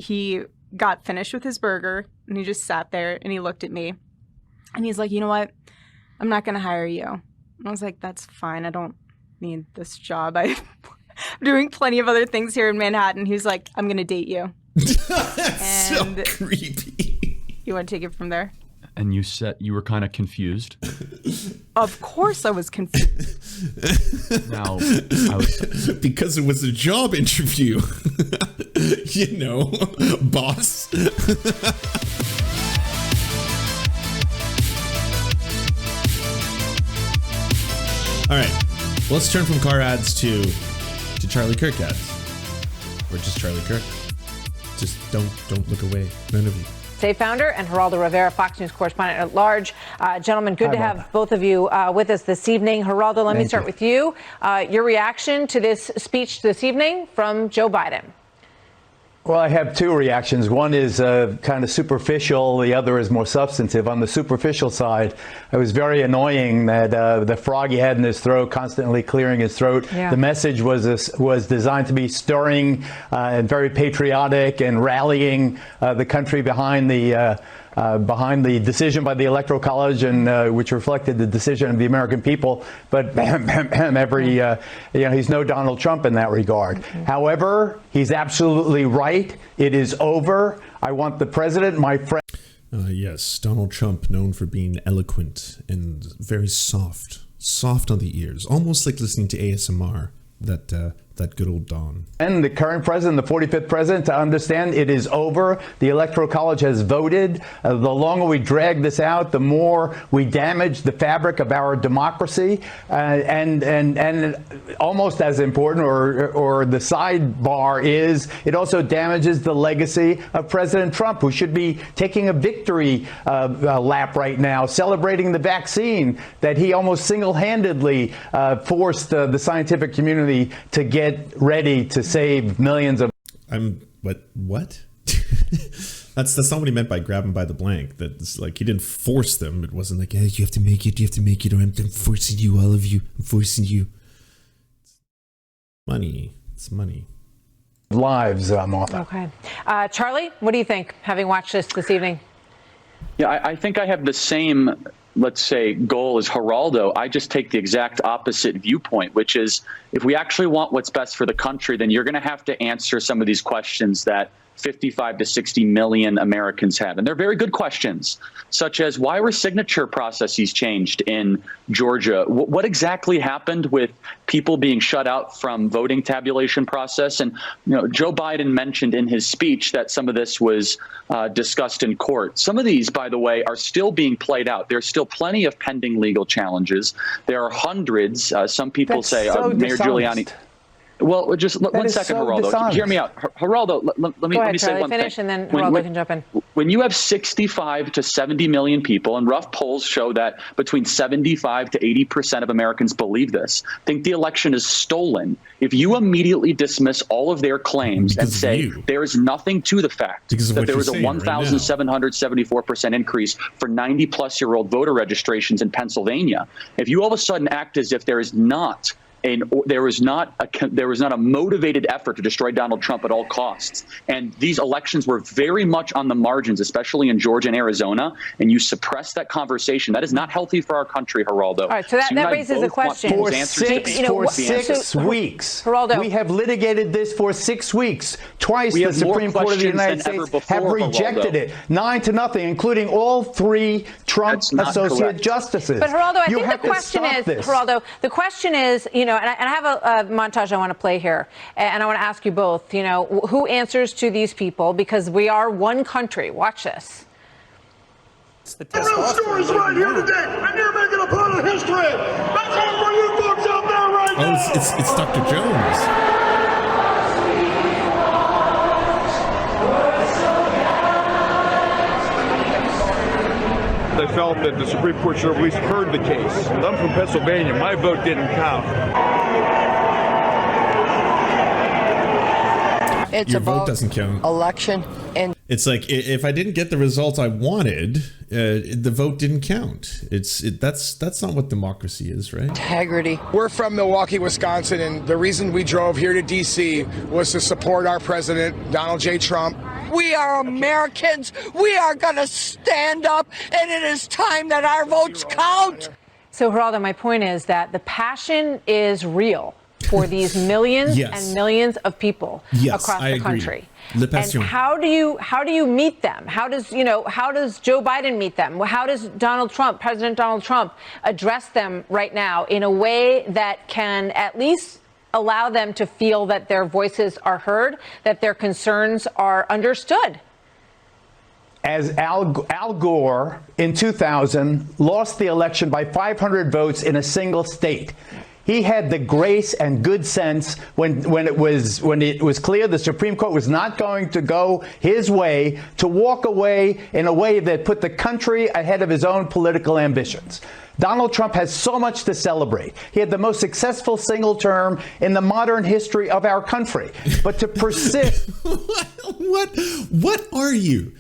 he got finished with his burger and he just sat there and he looked at me and he's like, you know what? I'm not going to hire you. And I was like, that's fine. I don't need this job. I'm doing plenty of other things here in Manhattan. He was like, I'm going to date you. That's and so creepy. You want to take it from there? And you said you were kind of confused. Of course I was confused. Now, I was... Because it was a job interview. You know, boss. All right, let's turn from car ads to Charlie Kirk ads. Or just Charlie Kirk. Just don't look away, none of you. Say founder and Geraldo Rivera, Fox News correspondent at large. Gentlemen, good to have both of you with us this evening. Geraldo, let me start with you. Your reaction to this speech this evening from Joe Biden. Well, I have two reactions. One is kind of superficial. The other is more substantive. On the superficial side, it was very annoying that the frog he had in his throat, constantly clearing his throat. Yeah. The message was designed to be stirring and very patriotic and rallying the country behind the decision by the Electoral College, and which reflected the decision of the American people. But he's no Donald Trump in that regard. Mm-hmm. However, he's absolutely right. It is over. I want the president, my friend. Yes, Donald Trump, known for being eloquent and very soft on the ears, almost like listening to ASMR. That good old Don. And the current president, the 45th president, to understand it is over. The Electoral College has voted. The longer we drag this out, the more we damage the fabric of our democracy. And almost as important, or the sidebar is, it also damages the legacy of President Trump, who should be taking a victory lap right now, celebrating the vaccine that he almost single-handedly forced the scientific community to get ready to save millions of. What? That's not what he meant by grab him by the blank. That's like he didn't force them. It wasn't like, hey, you have to make it, or I'm forcing you, all of you. I'm forcing you. Money. It's money. Lives, Martha. Okay. Charlie, what do you think, having watched this evening? Yeah, I think I have the same, let's say, goal as Geraldo. I just take the exact opposite viewpoint, which is if we actually want what's best for the country, then you're going to have to answer some of these questions that 55 to 60 million Americans have. And they're very good questions, such as why were signature processes changed in Georgia? What exactly happened with people being shut out from voting tabulation process? And Joe Biden mentioned in his speech that some of this was discussed in court. Some of these, by the way, are still being played out. There's still plenty of pending legal challenges. There are hundreds. Some people say Mayor Giuliani. Well, just one second, Geraldo. Hear me out. Geraldo, let me say one finish, thing. And then Geraldo can jump in. When you have 65 to 70 million people, and rough polls show that between 75 to 80% of Americans believe this, think the election is stolen. If you immediately dismiss all of their claims and say there is nothing to the fact that there was a 1,774% increase for 90-plus-year-old voter registrations in Pennsylvania, if you all of a sudden act as if there is not there was not a motivated effort to destroy Donald Trump at all costs. And these elections were very much on the margins, especially in Georgia and Arizona. And you suppress that conversation. That is not healthy for our country, Geraldo. All right, so that raises a question. For 6 weeks. Geraldo. We have litigated this for 6 weeks. Twice the Supreme Court of the United States have rejected it. 9-0, including all 3 Trump associate justices. But Geraldo, I think the question is, Geraldo, the question is, and I have a montage I want to play here, and I want to ask you both, who answers to these people, because we are one country. Watch this. It's the real stories right here today, and you're making a part of history. That's all for you folks out there right now. Oh, it's Dr. Jones. I felt that the Supreme Court should have at least heard the case. I'm from Pennsylvania. My vote didn't count. It's Your about vote doesn't count. Election, and it's like if I didn't get the results I wanted, the vote didn't count. That's not what democracy is, right? Integrity. We're from Milwaukee, Wisconsin, and the reason we drove here to D.C. was to support our president, Donald J. Trump. We are Americans. We are going to stand up, and it is time that our votes count. So, Geraldo, my point is that the passion is real for these millions and millions of people across the country. And how do you meet them? How does Joe Biden meet them? How does President Donald Trump address them right now in a way that can at least allow them to feel that their voices are heard, that their concerns are understood? As Al Gore in 2000 lost the election by 500 votes in a single state, he had the grace and good sense when it was clear the Supreme Court was not going to go his way, to walk away in a way that put the country ahead of his own political ambitions. Donald Trump has so much to celebrate. He had the most successful single term in the modern history of our country. But to persist... What are you?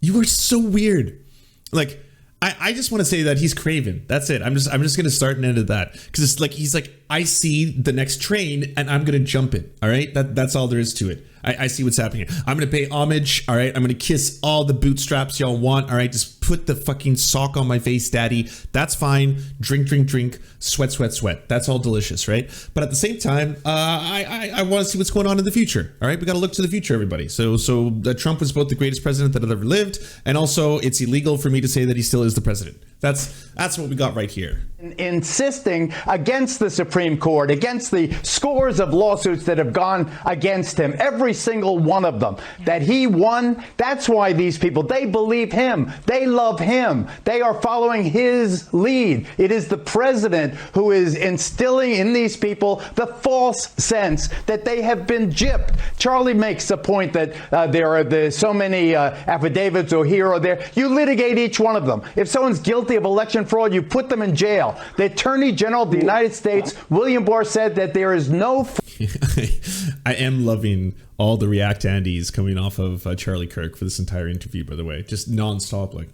You are so weird. Like, I just want to say that he's craven. That's it. I'm just going to start and end at that, because it's like he's like, I see the next train and I'm going to jump it. All right, that's all there is to it. I see what's happening here. I'm going to pay homage. All right, I'm going to kiss all the bootstraps y'all want. All right, just put the fucking sock on my face, daddy. That's fine. Drink, drink, drink. Sweat, sweat, sweat. That's all delicious, right? But at the same time, I want to see what's going on in the future. All right, we got to look to the future, everybody. So Trump was both the greatest president that had ever lived, and also it's illegal for me to say that he still is the president. That's what we got right here. Insisting against the Supreme Court, against the scores of lawsuits that have gone against him, every single one of them, that he won. That's why these people, they believe him. They love him. They are following his lead. It is the president who is instilling in these people the false sense that they have been gypped. Charlie makes the point that there are so many affidavits or here or there. You litigate each one of them. If someone's guilty of election fraud, you put them in jail. The Attorney General of the United States, William Barr, said that there is no... I am loving all the react Andes coming off of Charlie Kirk for this entire interview, by the way. Just nonstop, like.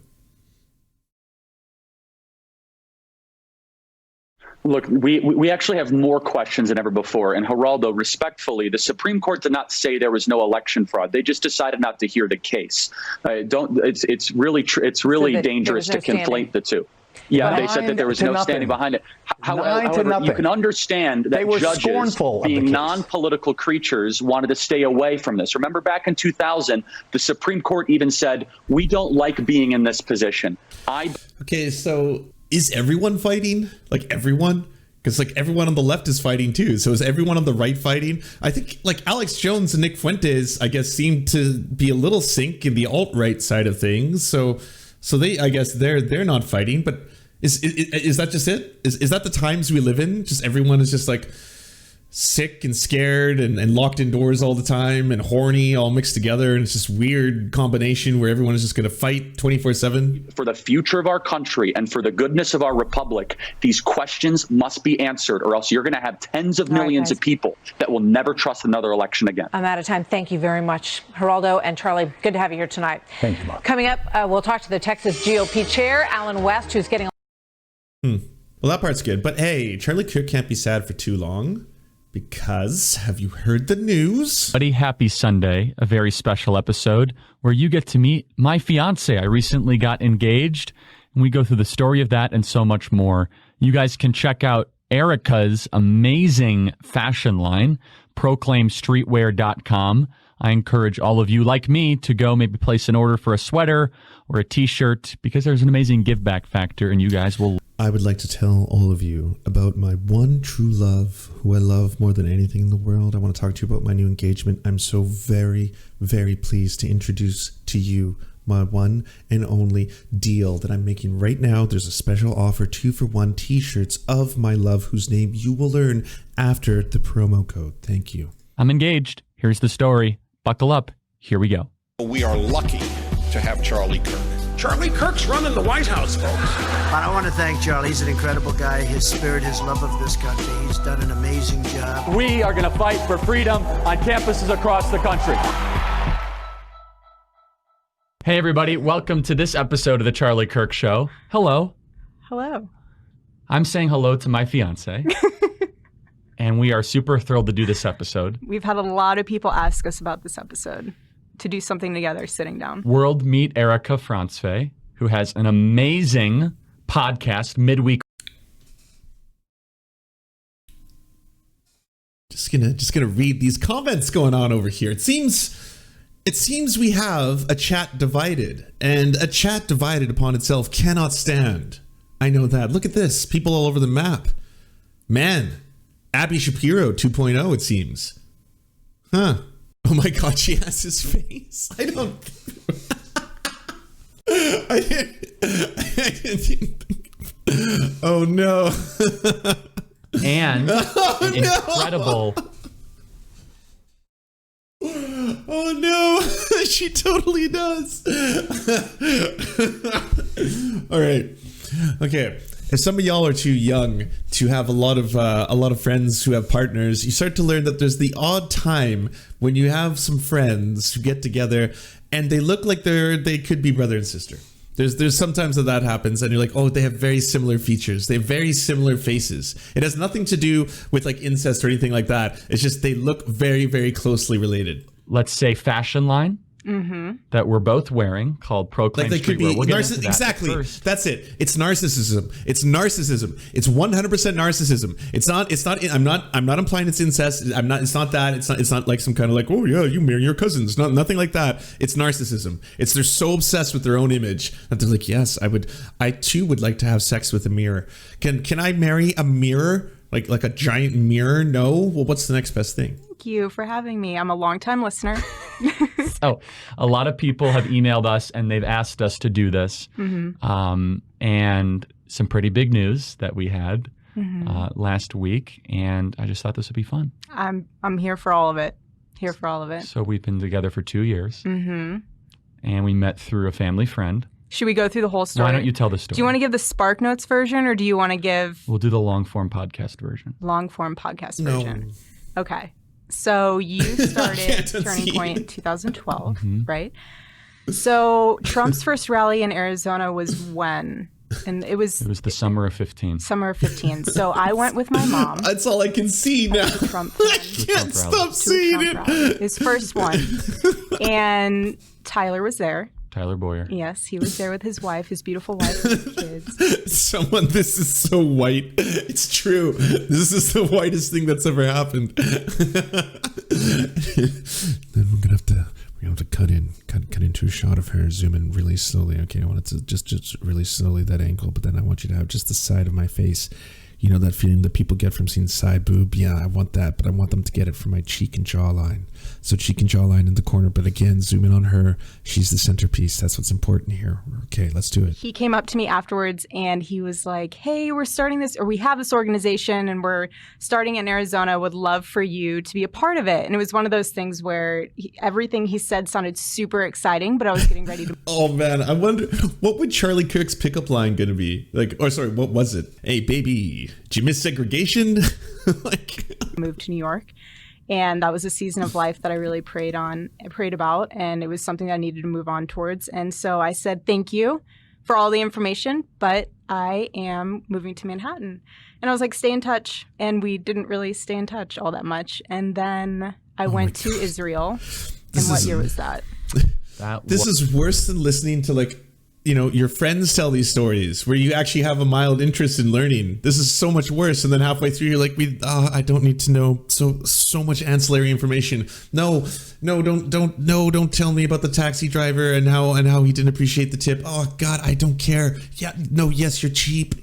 Look, we actually have more questions than ever before. And Geraldo, respectfully, the Supreme Court did not say there was no election fraud. They just decided not to hear the case. It's really dangerous to conflate the two. Yeah, they said that there was no standing behind it. However, you can understand that judges, being non-political creatures, wanted to stay away from this. Remember back in 2000, the Supreme Court even said, we don't like being in this position. Okay, so is everyone fighting? Like everyone? Because like everyone on the left is fighting too. So is everyone on the right fighting? I think like Alex Jones and Nick Fuentes, I guess, seem to be a little sync in the alt-right side of things. So they, I guess they're not fighting, but is that just it? Is that the times we live in? Just everyone is just like sick and scared and locked indoors all the time and horny all mixed together, and it's just weird combination where everyone is just going to fight 24/7. For the future of our country and for the goodness of our republic, these questions must be answered, or else you're going to have tens of millions of people that will never trust another election again. I'm out of time. Thank you very much, Geraldo and Charlie. Good to have you here tonight. Thank you, Mark. Coming up, we'll talk to the Texas GOP chair, Alan West, who's getting... Well, that part's good. But hey, Charlie Kirk can't be sad for too long. Because, have you heard the news? Buddy, happy Sunday, a very special episode where you get to meet my fiance. I recently got engaged, and we go through the story of that and so much more. You guys can check out Erica's amazing fashion line, proclaimstreetwear.com. I encourage all of you like me to go maybe place an order for a sweater or a t-shirt, because there's an amazing give back factor, and you guys will... I would like to tell all of you about my one true love, who I love more than anything in the world. I want to talk to you about my new engagement. I'm so very, very pleased to introduce to you my one and only deal that I'm making right now. There's a special offer, 2-for-1 t-shirts of my love, whose name you will learn after the promo code. Thank you. I'm engaged. Here's the story. Buckle up. Here we go. We are lucky to have Charlie Kirk. Charlie Kirk's running the White House, folks. I want to thank Charlie. He's an incredible guy. His spirit, his love of this country. He's done an amazing job. We are going to fight for freedom on campuses across the country. Hey, everybody. Welcome to this episode of The Charlie Kirk Show. Hello. Hello. I'm saying hello to my fiance. And we are super thrilled to do this episode. We've had a lot of people ask us about this episode. to do something together sitting down. World meet Erica Franzfe, who has an amazing podcast, Midweek. Just gonna read these comments going on over here. It seems we have a chat divided, and a chat divided upon itself cannot stand. I know that. Look at this. People all over the map. Man, Abby Shapiro 2.0, it seems. Huh. Oh my God, she has his face. I didn't even think. Oh no. And an incredible. Oh no, she totally does. All right. Okay. If some of y'all are too young to have a lot of friends who have partners, you start to learn that there's the odd time when you have some friends who get together and they look like they could be brother and sister. There's sometimes that happens and you're like, oh, they have very similar features. They have very similar faces. It has nothing to do with like incest or anything like that. It's just they look very, very closely related. Let's say fashion line that we're both wearing called Proclaim Like they could Streetwear. be We'll get into that exactly. first. That's it. It's narcissism. It's 100% narcissism. It's not. I'm not implying it's incest. It's not that. It's not like some kind of like, oh yeah, you marry your cousins. Nothing like that. It's narcissism. They're so obsessed with their own image that they're like, yes, I too would like to have sex with a mirror. Can I marry a mirror? Like a giant mirror? No. Well, what's the next best thing? Thank you for having me. I'm a longtime listener. So a lot of people have emailed us and they've asked us to do this. And some pretty big news that we had last week. And I just thought this would be fun. I'm here for all of it. Here for all of it. So we've been together for 2 years. And we met through a family friend. Should we go through the whole story? Why don't you tell the story? Do you want to give the Spark Notes version or do you want to give... We'll do the long form podcast version. Long form podcast version. Okay. So you started Turning Point 2012, right? So Trump's first rally in Arizona was when? And it was the summer of 15. Summer of 15. So I went with my mom. That's all I can see now. Trump I can't stop seeing it. His first one. And Tyler was there. Tyler Boyer. Yes, he was there with his wife, his beautiful wife, and his kids. This is so white. It's true. This is the whitest thing that's ever happened. Then we're gonna have to cut into a shot of her, zoom in really slowly. Okay, I want it to just really slowly, that angle, but then I want you to have just the side of my face. You know that feeling that people get from seeing side boob? Yeah, I want that, but I want them to get it from my cheek and jawline. So cheek and jawline in the corner, but again, zoom in on her. She's the centerpiece. That's what's important here. Okay, let's do it. He came up to me afterwards and he was like, hey, we have this organization and we're starting in Arizona. Would love for you to be a part of it. And it was one of those things where everything he said sounded super exciting, but I was getting ready to... Oh man, I wonder, what would Charlie Kirk's pickup line gonna be? What was it? Hey baby, did you miss segregation? Moved to New York. And that was a season of life that I really prayed about, and it was something that I needed to move on towards. And so I said, thank you for all the information, but I am moving to Manhattan. And I was like, stay in touch. And we didn't really stay in touch all that much. And then I went to Israel. And what year was that? This is worse than listening to your friends tell these stories where you actually have a mild interest in learning. This is so much worse. And then halfway through, you're like, I don't need to know so much ancillary information. No, don't tell me about the taxi driver and how he didn't appreciate the tip. Oh God, I don't care. Yeah, no, yes, you're cheap.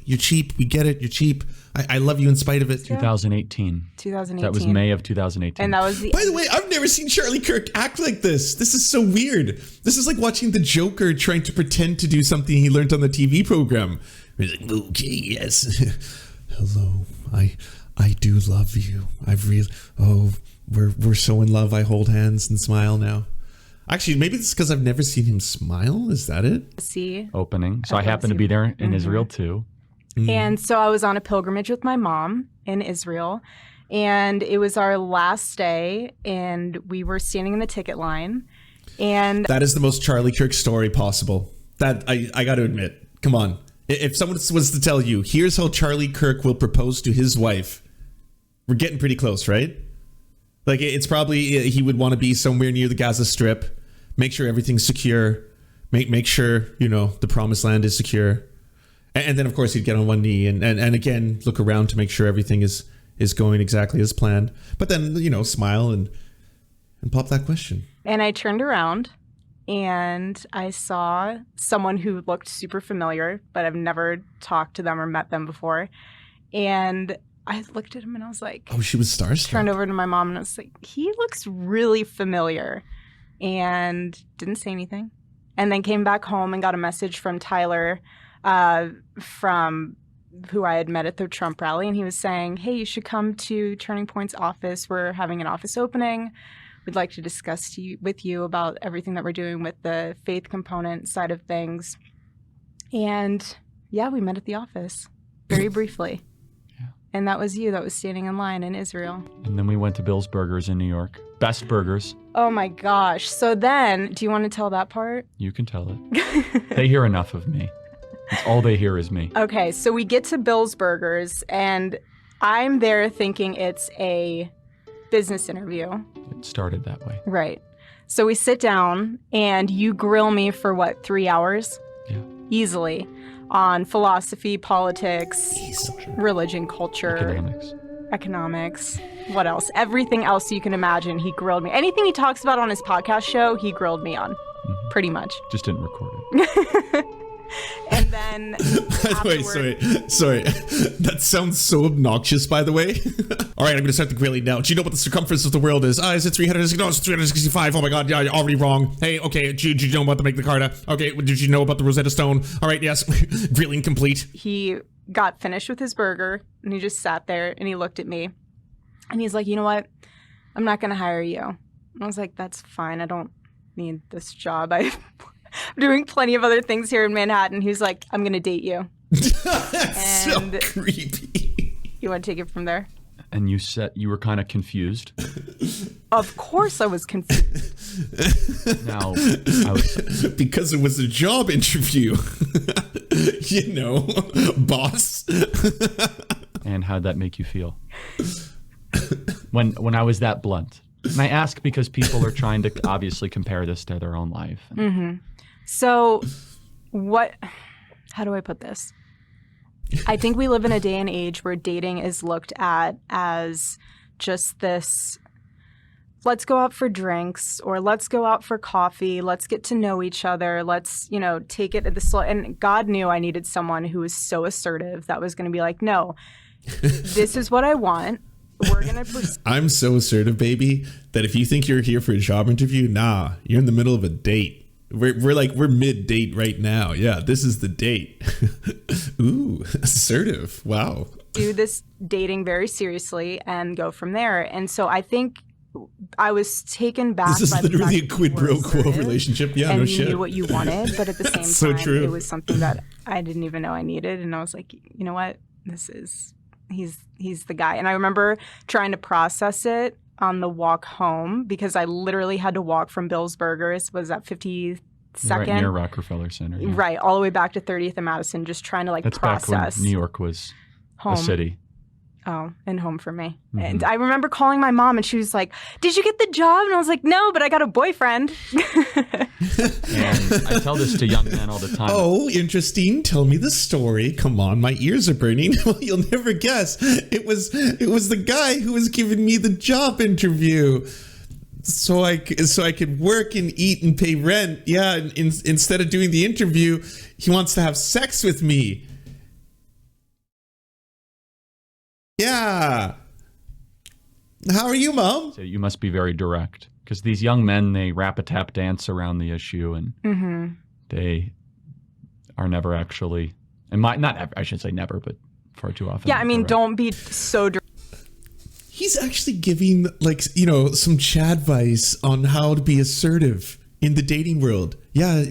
We get it. You're cheap. I love you in spite of it. 2018. That was May of 2018. And that was By the way, I've never seen Charlie Kirk act like this. This is so weird. This is like watching the Joker trying to pretend to do something he learned on the TV program. He's like, okay, yes. Hello, I do love you. We're so in love. I hold hands and smile now. Actually, maybe it's because I've never seen him smile. Is that it? See? Opening. So I happened to be there in Israel too. And so I was on a pilgrimage with my mom in Israel, and it was our last day, and we were standing in the ticket line, and that is the most Charlie Kirk story possible. That I got to admit. Come on, if someone was to tell you, here's how Charlie Kirk will propose to his wife, we're getting pretty close, right? Like it's probably he would want to be somewhere near the Gaza Strip. make sure everything's secure, make sure, the promised land is secure. And then, of course, he'd get on one knee and again, look around to make sure everything is going exactly as planned. But then, smile and pop that question. And I turned around and I saw someone who looked super familiar, but I've never talked to them or met them before. And I looked at him and I was like... Oh, she was starstruck. Turned over to my mom and I was like, he looks really familiar. And didn't say anything. And then came back home and got a message from Tyler, from who I had met at the Trump rally. And he was saying, hey, you should come to Turning Point's office. We're having an office opening. We'd like to discuss with you about everything that we're doing with the faith component side of things. And yeah, we met at the office very briefly. Yeah. And that was you that was standing in line in Israel. And then we went to Bill's Burgers in New York. Best burgers. Oh my gosh. So then, do you want to tell that part? You can tell it. They hear enough of me. It's all they hear is me. Okay, so we get to Bill's Burgers, and I'm there thinking it's a business interview. It started that way. Right. So we sit down, and you grill me for, 3 hours? Yeah. Easily. On philosophy, politics, religion, culture. Economics. What else? Everything else you can imagine, he grilled me. Anything he talks about on his podcast show, he grilled me on. Mm-hmm. Pretty much. Just didn't record it. And then Wait, sorry. That sounds so obnoxious, by the way. All right, I'm going to start the grilling now. Do you know what the circumference of the world is? Is it 360? No, it's 365. Oh my God, yeah, you're already wrong. Hey, okay, did you know about the Magna Carta? Okay, did you know about the Rosetta Stone? All right, yes, grilling complete. He got finished with his burger, and he just sat there, and he looked at me, and he's like, you know what? I'm not going to hire you. And I was like, that's fine. I don't need this job. I'm doing plenty of other things here in Manhattan. He was like, I'm going to date you. That's so creepy. You want to take it from there? And you said you were kind of confused. Of course I was confused. Now, I was... Because it was a job interview. Boss. And how'd that make you feel? When I was that blunt. And I ask because people are trying to obviously compare this to their own life. Mm-hmm. So how do I put this? I think we live in a day and age where dating is looked at as just this, let's go out for drinks or let's go out for coffee. Let's get to know each other. Let's, take it at the slow. And God knew I needed someone who was so assertive that was going to be like, no, this is what I want. We're going to pursue. I'm so assertive, baby, that if you think you're here for a job interview, nah, you're in the middle of a date. We're mid-date right now. Yeah, this is the date. Ooh, assertive. Wow. Do this dating very seriously and go from there. And so I think I was taken back. This is literally a quid pro quo relationship. Yeah, and no you shit. knew what you wanted, but at the same so time, true. It was something that I didn't even know I needed. And I was like, you know what? He's the guy. And I remember trying to process it on the walk home because I literally had to walk from Bill's Burgers, was that 52nd? Right near Rockefeller Center. Yeah. Right, all the way back to 30th and Madison, just trying to That's process. Back when New York was home. A city. Oh, and home for me. Mm-hmm. And I remember calling my mom and she was like, did you get the job? And I was like, no, but I got a boyfriend. And I tell this to young men all the time. Oh, interesting. Tell me the story. Come on, my ears are burning. Well, you'll never guess. It was the guy who was giving me the job interview. So I could work and eat and pay rent. Yeah, instead of doing the interview, he wants to have sex with me. Yeah. How are you, Mom? So you must be very direct because these young men, they rap-a-tap dance around the issue and they are never actually, and I shouldn't say never, but far too often. Yeah, I mean, don't be so direct. He's actually giving some chat advice on how to be assertive in the dating world. Yeah,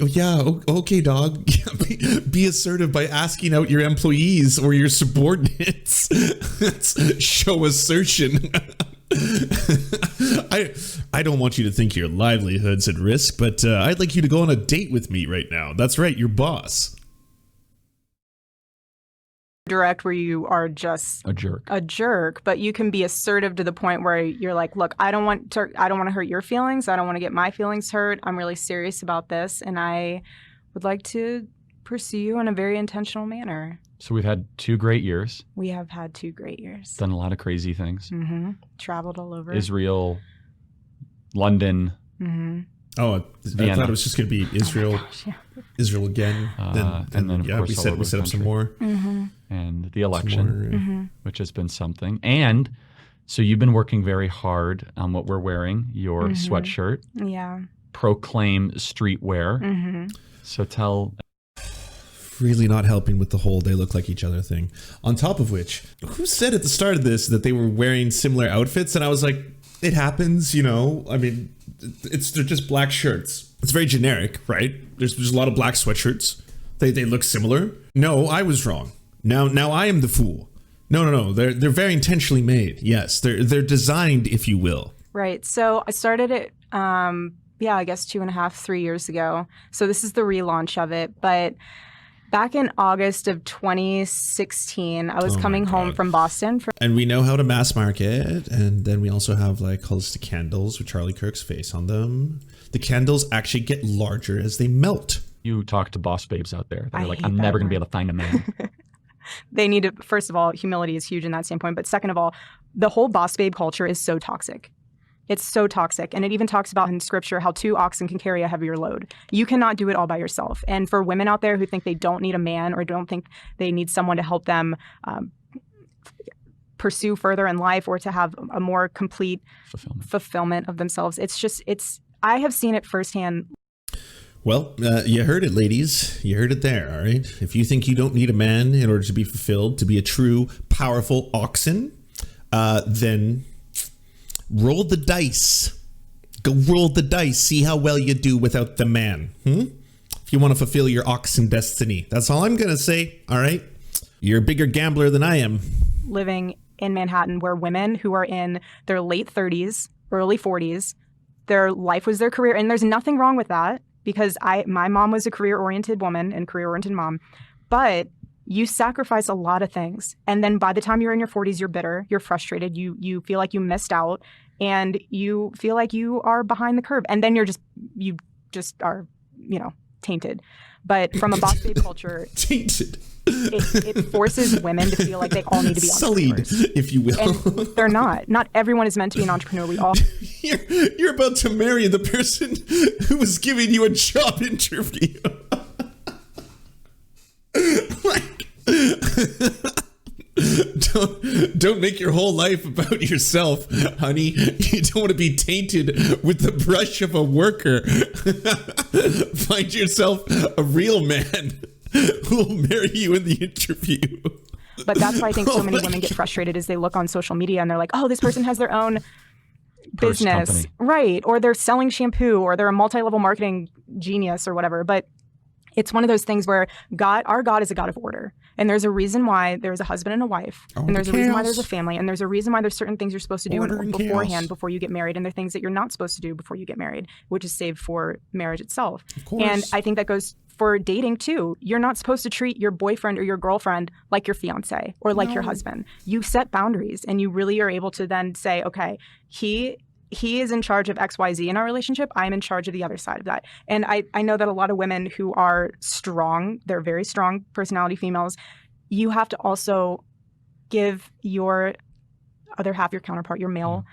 okay, dog. Be assertive by asking out your employees or your subordinates. That's show assertion. I don't want you to think your livelihood's at risk, but I'd like you to go on a date with me right now. That's right, your boss. direct where you are just A jerk. But you can be assertive to the point where you're like, look, I don't want to hurt your feelings. I don't want to get my feelings hurt. I'm really serious about this, and I would like to pursue you in a very intentional manner. So we've had 2 great years. We have had 2 great years. Done a lot of crazy things. Mm-hmm. Traveled all over. Israel, London. Mm-hmm. Oh, I thought it was just going to be Israel. Oh gosh, yeah. Israel again. And then, of course, we set up some more. Mm-hmm. And the election, which has been something. And so you've been working very hard on what we're wearing, your sweatshirt. Yeah. Proclaim streetwear. Mm-hmm. So tell... Really not helping with the whole they look like each other thing. On top of which, who said at the start of this that they were wearing similar outfits? And I was like, it happens, you know? I mean, they're just black shirts. It's very generic, right? There's a lot of black sweatshirts. They look similar. No, I was wrong. Now I am the fool. No. They're very intentionally made. Yes, they're designed, if you will. Right. So I started it, I guess 2.5, 3 years ago. So this is the relaunch of it. But back in August of 2016, I was coming home from Boston. And we know how to mass market. And then we also have like holistic candles with Charlie Kirk's face on them. The candles actually get larger as they melt. You talk to boss babes out there. They're like, I'm never going to be able to find a man. They need to, first of all, humility is huge in that standpoint. But second of all, the whole boss babe culture is so toxic. It's so toxic. And it even talks about in scripture how 2 oxen can carry a heavier load. You cannot do it all by yourself. And for women out there who think they don't need a man or don't think they need someone to help them pursue further in life or to have a more complete fulfillment of themselves, I have seen it firsthand. Well, you heard it, ladies. You heard it there, all right? If you think you don't need a man in order to be fulfilled, to be a true, powerful oxen, then roll the dice. Go roll the dice. See how well you do without the man. If you want to fulfill your oxen destiny. That's all I'm going to say, all right? You're a bigger gambler than I am. Living in Manhattan where women who are in their late 30s, early 40s, their life was their career. And there's nothing wrong with that because my mom was a career-oriented woman and career-oriented mom. But you sacrifice a lot of things. And then by the time you're in your 40s, you're bitter, you're frustrated, you feel like you missed out, and you feel like you are behind the curve. And then you just are, tainted. But from a boss babe culture, tainted. It forces women to feel like they all need to be sullied, if you will. And they're not. Not everyone is meant to be an entrepreneur. We all. You're about to marry the person who was giving you a job interview. Don't make your whole life about yourself, honey. You don't want to be tainted with the brush of a worker. Find yourself a real man who will marry you in the interview. But that's why I think so many women get frustrated is they look on social media and they're like, oh, this person has their own business. Right. Or they're selling shampoo or they're a multi-level marketing genius or whatever. But it's one of those things where our God is a God of order. And there's a reason why there's a husband and a wife. And there's a reason why there's a family. And there's a reason why there's certain things you're supposed to do beforehand before you get married. And there are things that you're not supposed to do before you get married, which is saved for marriage itself. Of course. And I think that goes for dating too. You're not supposed to treat your boyfriend or your girlfriend like your fiance or like your husband. You set boundaries and you really are able to then say, okay, he is in charge of XYZ in our relationship. I'm in charge of the other side of that. And I know that a lot of women who are strong, they're very strong personality females, you have to also give your other half, your counterpart, your male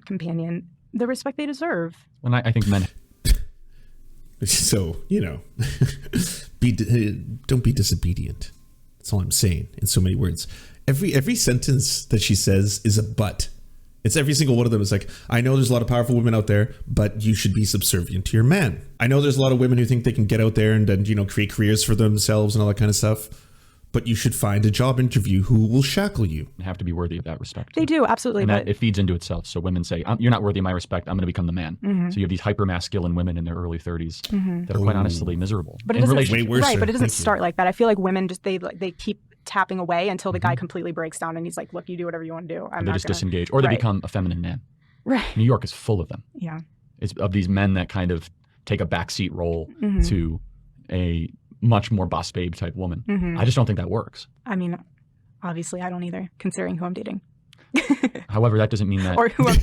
companion, the respect they deserve. And I think men. So, don't be disobedient. That's all I'm saying in so many words. Every sentence that she says is a but. It's every single one of them is like, I know there's a lot of powerful women out there, but you should be subservient to your man. I know there's a lot of women who think they can get out there and then, create careers for themselves and all that kind of stuff. But you should find a job interview who will shackle you. You have to be worthy of that respect. They do, absolutely. And that, it feeds into itself. So women say, you're not worthy of my respect. I'm going to become the man. Mm-hmm. So you have these hyper-masculine women in their early 30s that are quite honestly miserable. But it doesn't, but it doesn't start like that. I feel like women just, they keep tapping away until the guy completely breaks down and he's like, look, you do whatever you want to do. They just disengage. Or they become a feminine man. Right. New York is full of them. Yeah. It's of these men that kind of take a backseat role to a much more boss babe type woman. I just don't think that works. I mean, Obviously, I don't either, considering who I'm dating. However, that doesn't mean that. Or who I'm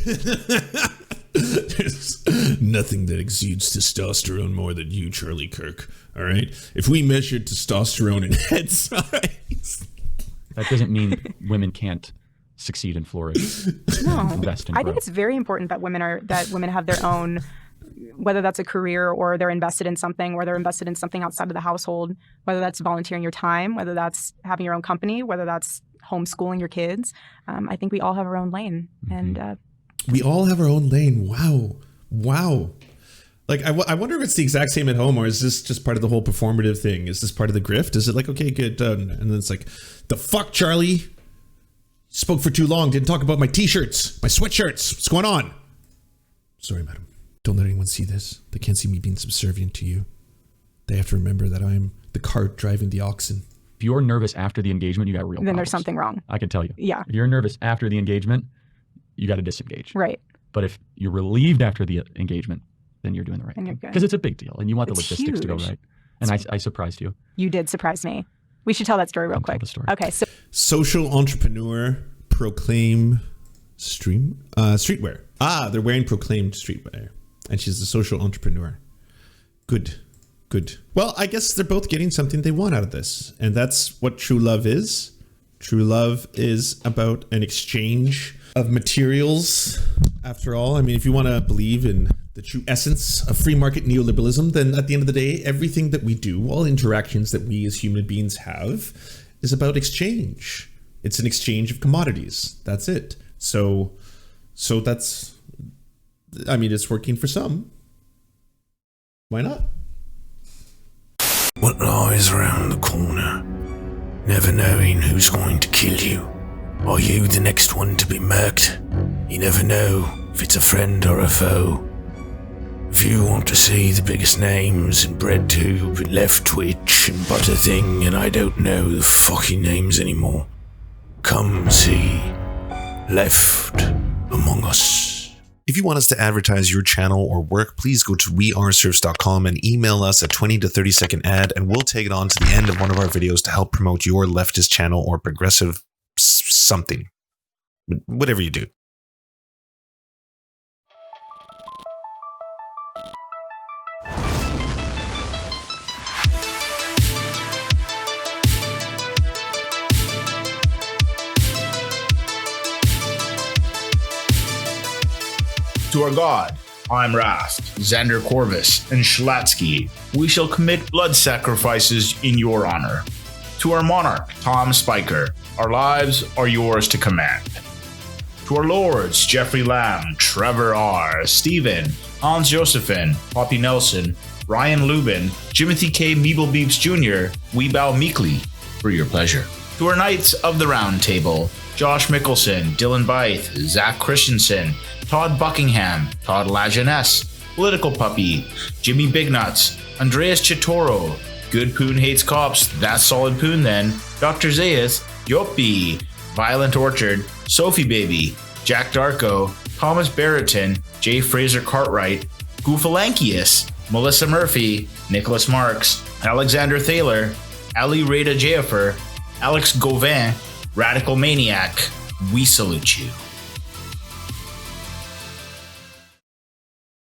There's nothing that exudes testosterone more than you, Charlie Kirk. All right? If we measured testosterone in head size. That doesn't mean women can't succeed and flourish. No. Invest and I grow. think it's very important that women have their own, whether that's a career or they're invested in something, or they're invested in something outside of the household, whether that's volunteering your time, whether that's having your own company, whether that's homeschooling your kids. I think we all have our own lane. Mm-hmm. And we all have our own lane. Wow. Like, I wonder if it's the exact same at home, or is this just part of the whole performative thing? Is this part of the grift? Is it like, okay, good, done. And then it's like, the fuck, Charlie? Spoke for too long, didn't talk about my t-shirts, my sweatshirts. What's going on? Sorry, madam. Don't let anyone see this. They can't see me being subservient to you. They have to remember that I'm the cart driving the oxen. If you're nervous after the engagement, you got real then problems. there's something wrong. I can tell you. Yeah. If you're nervous after the engagement, you got to disengage. Right. But if you're relieved after the engagement, then you're doing the right And thing. you're good. Because it's a big deal, and you want the It's logistics to go huge. right. And I surprised you. You did surprise me. We should tell that story real quick. Tell the story. Okay, so Social entrepreneur proclaim streetwear. They're wearing proclaimed streetwear. And she's a social entrepreneur. Good. Well, I guess they're both getting something they want out of this. And that's what true love is. True love is about an exchange of materials. After all, I mean, if you want to believe in the true essence of free market neoliberalism, then at the end of the day, everything that we do, all interactions that we as human beings have, is about exchange. It's an exchange of commodities. That's it. So that's, I mean, it's working for some. Why not? What lies around the corner? Never knowing who's going to kill you. Are you the next one to be murked? You never know if it's a friend or a foe. If you want to see the biggest names in BreadTube and Left Twitch and Butterthing and I don't know the fucking names anymore, come see Left Among Us. If you want us to advertise your channel or work, please go to weareserfs.com and email us a 20 to 30 second ad, and we'll take it on to the end of one of our videos to help promote your leftist channel or progressive something. Whatever you do. To our God, I'm Rast, Xander Corvus, and Schlatsky, we shall commit blood sacrifices in your honor. To our monarch, Tom Spiker, our lives are yours to command. To our lords, Jeffrey Lamb, Trevor R., Stephen, Hans Josephine, Poppy Nelson, Ryan Lubin, Jimothy K. Meeblebeeps Jr., we bow meekly for your pleasure. To our knights of the round table, Josh Mickelson, Dylan Bythe, Zach Christensen, Todd Buckingham, Todd Lajeunesse, Political Puppy, Jimmy Bignuts, Andreas Chitoro, Good Poon Hates Cops, That's Solid Poon Then, Dr. Zayas, Yoppy, Violent Orchard, Sophie Baby, Jack Darko, Thomas Barretton, J. Fraser Cartwright, Goofalankius, Melissa Murphy, Nicholas Marks, Alexander Thaler, Ali Rada Jaffer, Alex Gauvin, Radical Maniac, we salute you.